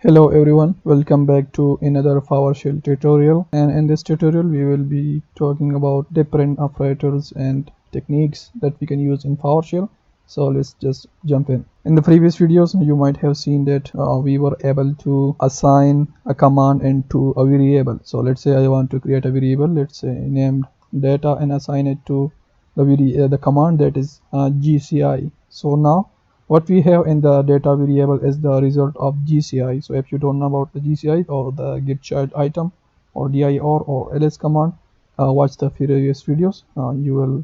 Hello everyone, welcome back to another PowerShell tutorial, and in this tutorial we will be talking about different operators and techniques that we can use in PowerShell. So let's just jump in. In the previous videos you might have seen that we were able to assign a command into a variable. So let's say I want to create a variable, let's say named data, and assign it to the command that is GCI. So now what we have in the data variable is the result of GCI. So if you don't know about the GCI or the get child item or dir or ls command, watch the previous videos.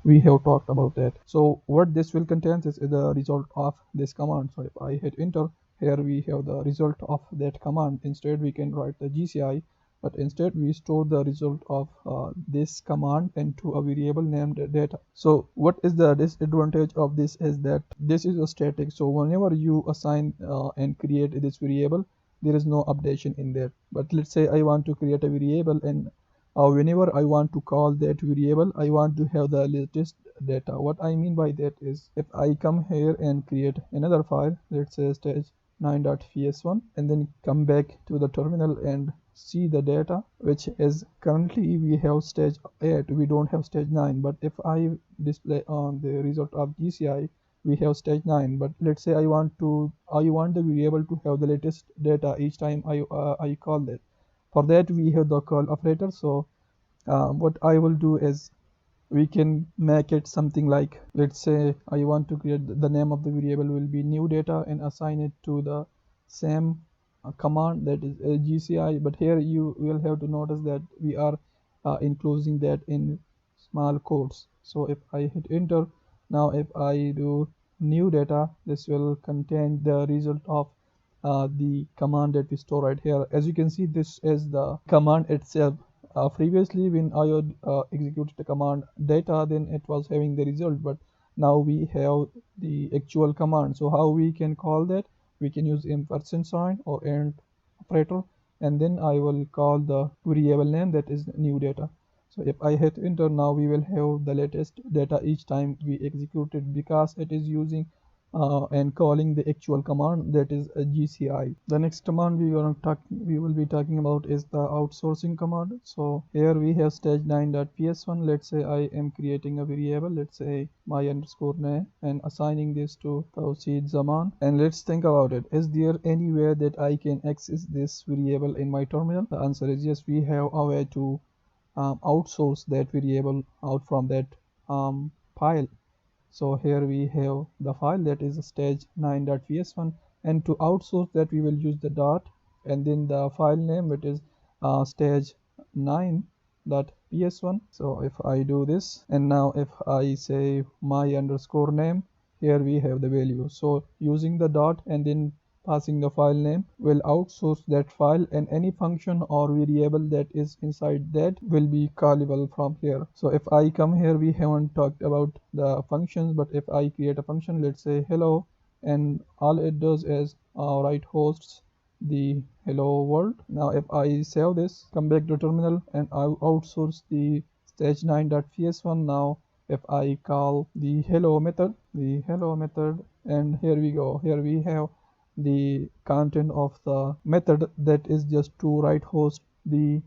We have talked about that. So what this will contain is the result of this command. So if I hit enter, here we have the result of that command. Instead we can write the GCI, but instead we store the result of this command into a variable named data. So what is the disadvantage of this is that this is a static. So whenever you assign and create this variable, there is no updation in there. But let's say I want to create a variable, and whenever I want to call that variable, I want to have the latest data. What I mean by that is, if I come here and create another file, let's say stage9.ps1, and then come back to the terminal and see the data, which is currently we have stage 8, we don't have stage 9. But if I display on the result of GCI, we have stage 9. But let's say I want the variable to have the latest data each time I call that. For that we have the call operator. So what I will do is, we can make it something like, let's say I want to create the name of the variable will be new data and assign it to the same command that is GCI. But here you will have to notice that we are enclosing that in small quotes. So if I hit enter, now if I do new data, this will contain the result of the command that we store right here. As you can see, this is the command itself. Previously when I would execute the command data, then it was having the result, but now we have the actual command. So how we can call that? We can use ampersand sign or and operator, and then I will call the variable name that is new data. So if I hit enter, now we will have the latest data each time we execute it, because it is using and calling the actual command that is a GCI. The next command we will be talking about is the outsourcing command. So here we have stage9.ps1. Let's say I am creating a variable, let's say my underscore name, and assigning this to Tauseed Zaman. And let's think about it. Is there any way that I can access this variable in my terminal? The answer is yes. We have a way to outsource that variable out from that file. So here we have the file that is stage9.ps1, and to outsource that we will use the dot and then the file name, which is stage9.ps1. So if I do this, and now if I say my underscore name, here we have the value. So using the dot and then passing the file name will outsource that file, and any function or variable that is inside that will be callable from here. So if I come here, we haven't talked about the functions, but if I create a function, let's say hello, and all it does is write hosts the hello world. Now if I save this, come back to terminal, and I outsource the stage9.ps1. Now if I call the hello method, and here we go. Here we have the content of the method that is just to write host the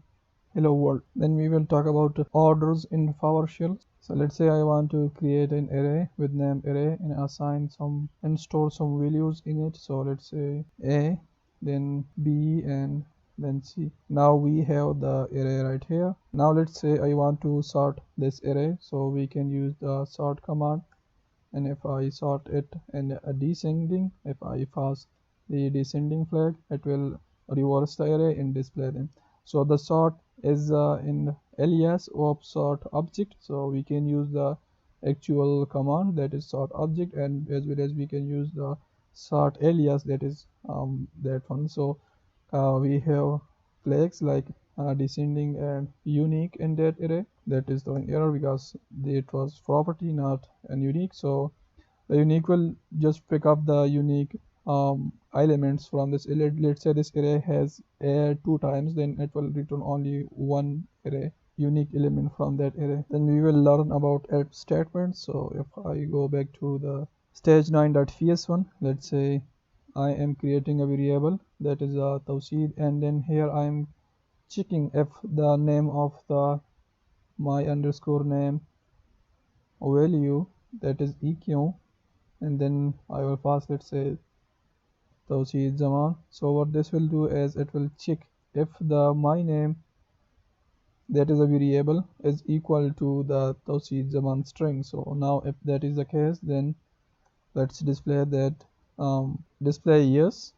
hello world. Then we will talk about orders in PowerShell. So let's say I want to create an array with name array and assign some and store some values in it. So let's say A, then B, and then C. Now we have the array right here. Now let's say I want to sort this array, so we can use the sort command. And if I sort it in a descending, if I pass the descending flag, it will reverse the array and display them. So the sort is in alias of sort object, so we can use the actual command that is sort object, and as well as we can use the sort alias that is that one. So we have flags like descending and unique in that array. That is throwing error because it was property, not an unique. So the unique will just pick up the unique elements from this array. Let's say this array has a 2 times, then it will return only one array unique element from that array. Then we will learn about else statements. So if I go back to the stage9.ps1, let's say I am creating a variable that is a Tauseed, and then here I am checking if the name of the my underscore name value, that is EQ, and then I will pass, let's say, Tauseed Zaman. So what this will do is it will check if the my name, that is a variable, is equal to the Tauseed Zaman string. So now if that is the case, then let's display that, display yes,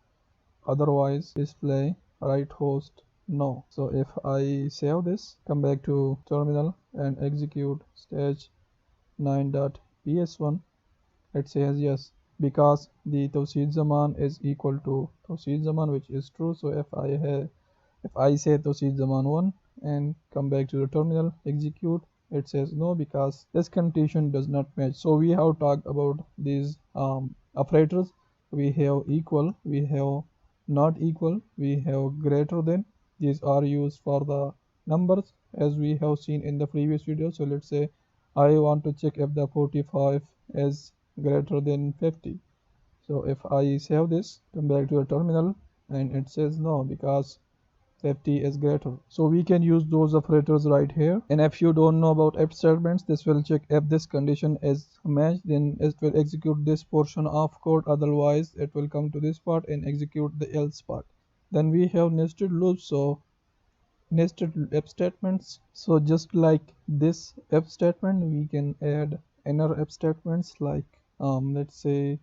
otherwise display right host no. So if I save this, come back to terminal and execute stage 9.ps1, it says yes, because the Tauseed Zaman is equal to Tauseed Zaman, which is true. So if I say Tauseed Zaman 1 and come back to the terminal, execute, it says no, because this condition does not match. So we have talked about these operators. We have equal, we have not equal, we have greater than. These are used for the numbers, as we have seen in the previous video. So let's say I want to check if the 45 is greater than 50. So if I save this, come back to the terminal, and it says no, because 50 is greater. So we can use those operators right here. And if you don't know about if statements, this will check if this condition is matched, then it will execute this portion of code. Otherwise it will come to this part and execute the else part. Then we have nested loops. So nested if statements, so just like this if statement, we can add inner if statements, like let's say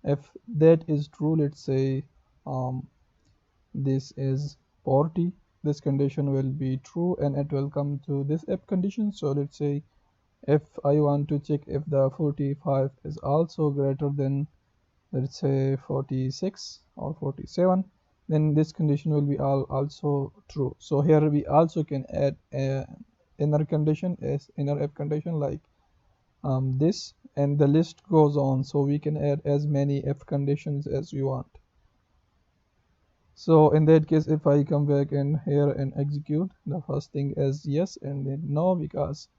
if that is true, let's say this is poverty, this condition will be true and it will come to this if condition. So let's say if I want to check if the 45 is also greater than, let's say, 46 or 47, then this condition will be also true. So here we also can add a inner condition as inner if condition, like this, and the list goes on. So we can add as many if conditions as we want. So in that case, if I come back in here and execute, the first thing is yes and then no, because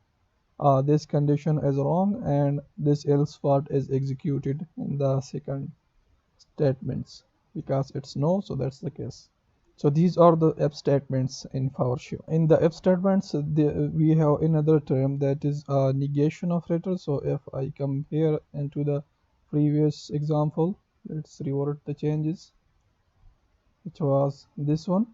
this condition is wrong and this else part is executed in the second statements, because it's no. So that's the case. So these are the if statements in PowerShell. In the if statements, we have another term, that is a negation operator. So if I come here into the previous example, let's revert the changes, which was this one.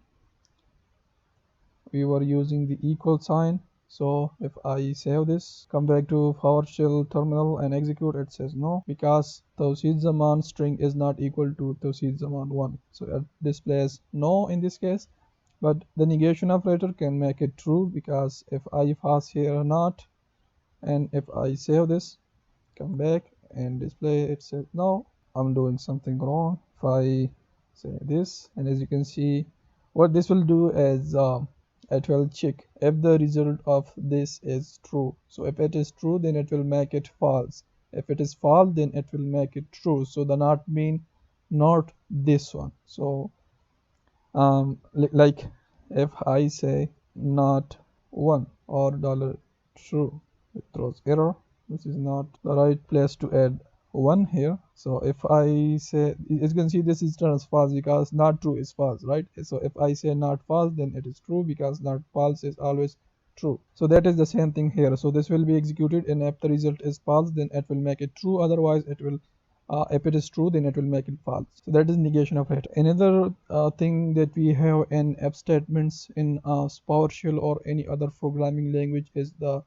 We were using the equal sign. So if I save this, come back to PowerShell terminal and execute, it says no, because Tauseed Zaman string is not equal to Tauseed Zaman 1. So it displays no in this case, but the negation operator can make it true, because if I pass here not, and if I save this, come back and display, it says no, I'm doing something wrong. If I say this, and as you can see, what this will do is it will check if the result of this is true. So if it is true, then it will make it false. If it is false, then it will make it true. So the not mean not this one. So like if I say not 1 or $true, it throws error. This is not the right place to add 1 here. So if I say, as you can see, this is turns false, because not true is false, right? So if I say not false, then it is true, because not false is always true. So that is the same thing here. So this will be executed, and if the result is false, then it will make it true. Otherwise it will, if it is true, then it will make it false. So that is negation operator. Another thing that we have in if statements in PowerShell or any other programming language is the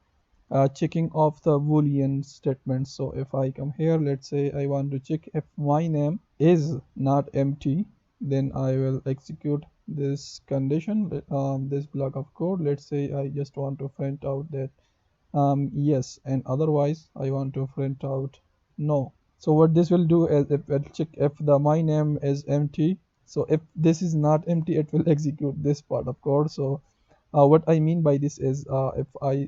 checking of the boolean statements. So if I come here, let's say I want to check if my name is not empty, then I will execute this condition, this block of code. Let's say I just want to print out that yes, and otherwise I want to print out no. So what this will do is it will check if the my name is empty. So if this is not empty, it will execute this part of code. So what I mean by this is,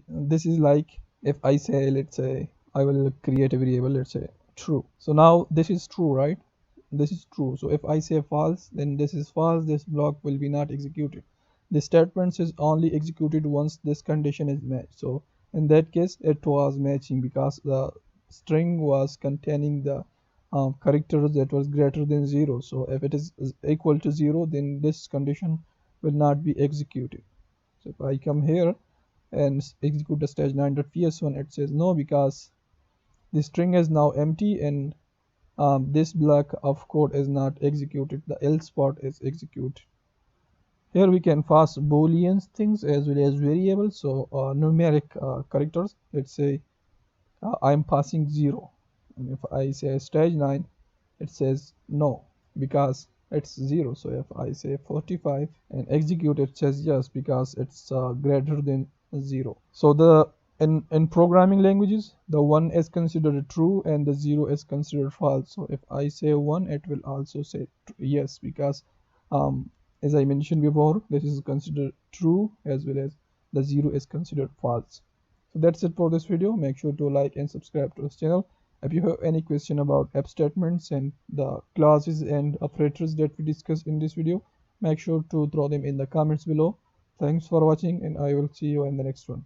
this is like if I say, let's say I will create a variable, let's say true. So now this is true, right? This is true. So if I say false, then this is false. This block will be not executed. The statement is only executed once this condition is matched. So in that case, it was matching, because the string was containing the character that was greater than 0. So if it is equal to 0, then this condition will not be executed. So if I come here and execute the stage9.ps1, it says no, because the string is now empty, and this block of code is not executed. The else part is executed. Here we can pass boolean things as well as variables. So numeric characters. Let's say I'm passing 0, and if I say stage9, it says no because it's 0. So if I say 45 and execute, it says yes because it's greater than 0. So the in programming languages, the 1 is considered true and the 0 is considered false. So if I say 1, it will also say yes, because as I mentioned before, this is considered true as well as the 0 is considered false. So that's it for this video. Make sure to like and subscribe to this channel. If you have any question about app statements and the classes and operators that we discussed in this video, make sure to throw them in the comments below. Thanks for watching, and I will see you in the next one.